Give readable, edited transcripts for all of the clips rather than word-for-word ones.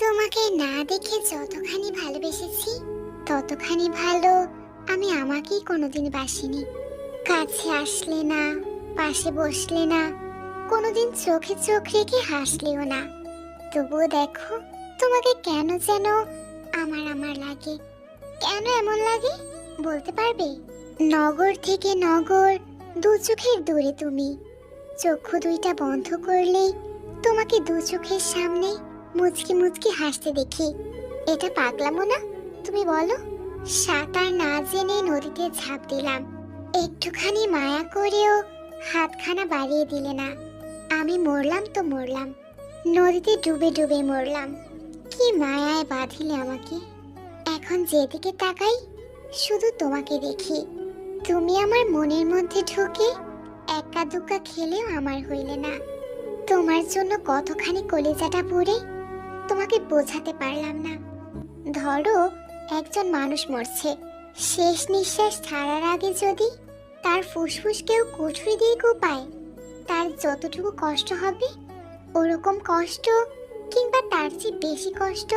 তোমাকে না দেখে যতখানি ভালোবেসেছি ততখানি ভালো আমি আমাকেই কোনোদিন বাসিনি। কাছে আসলে না, পাশে বসলে না, কোনোদিন চোখে চোখ রেখে হাসলেও না। তবুও দেখো, তোমাকে কেন যেন আমার আমার লাগে। কেন এমন লাগে বলতে পারবে? নগর থেকে নগর, দু চোখের দূরে তুমি। চক্ষু দুইটা বন্ধ করলেই তোমাকে দু চোখের সামনে মুচকি মুচকি হাসতে দেখি। এটা পাগলামো না? তুমি বলো। সাঁতার না জেনে নদীতে ঝাঁপ দিলাম, একটুখানি মায়া করেও হাতখানা বাড়িয়ে দিলে না। আমি মরলাম তো মরলাম, নদীতে ডুবে ডুবে মরলাম। কি মায়ায় বাঁধিলে আমাকে। এখন যেদিকে তাকাই শুধু তোমাকে দেখি। তুমি আমার মনের মধ্যে ঢুকে একা দুক্কা খেলেও আমার হইলে না। তোমার জন্য কতখানি কলিজাটা পুড়ে তোমাকে বোঝাতে পারলাম না। ধরো, একজন মানুষ মরছে, শেষ নিঃশ্বাস ছাড়ার আগে যদি তার ফুসফুস কেউ কুঠুরি দিয়ে কোপায়, তার যতটুকু কষ্ট হবে ওরকম কষ্ট কিংবা তার চেয়ে বেশি কষ্ট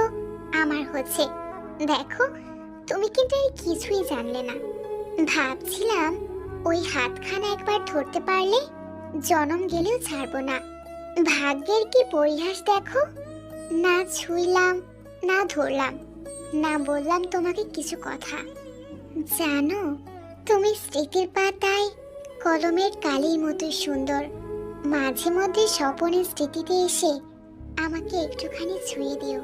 আমার হচ্ছে। দেখো, তুমি কিন্তু আর কিছুই জানলে না। ভাবছিলাম ওই হাতখানা একবার ধরতে পারলে জনম গেলেও ছাড়বো না। ভাগ্যের কি পরিহাস দেখো, না ছুঁইলাম, না ধরলাম, না বললাম তোমাকে কিছু কথা। জানো, তুমি স্মৃতির পাতায় কলমের কালির মতো সুন্দর। মাঝে মধ্যে স্বপনের স্মৃতিতে এসে আমাকে একটুখানি ছুঁয়ে দিও।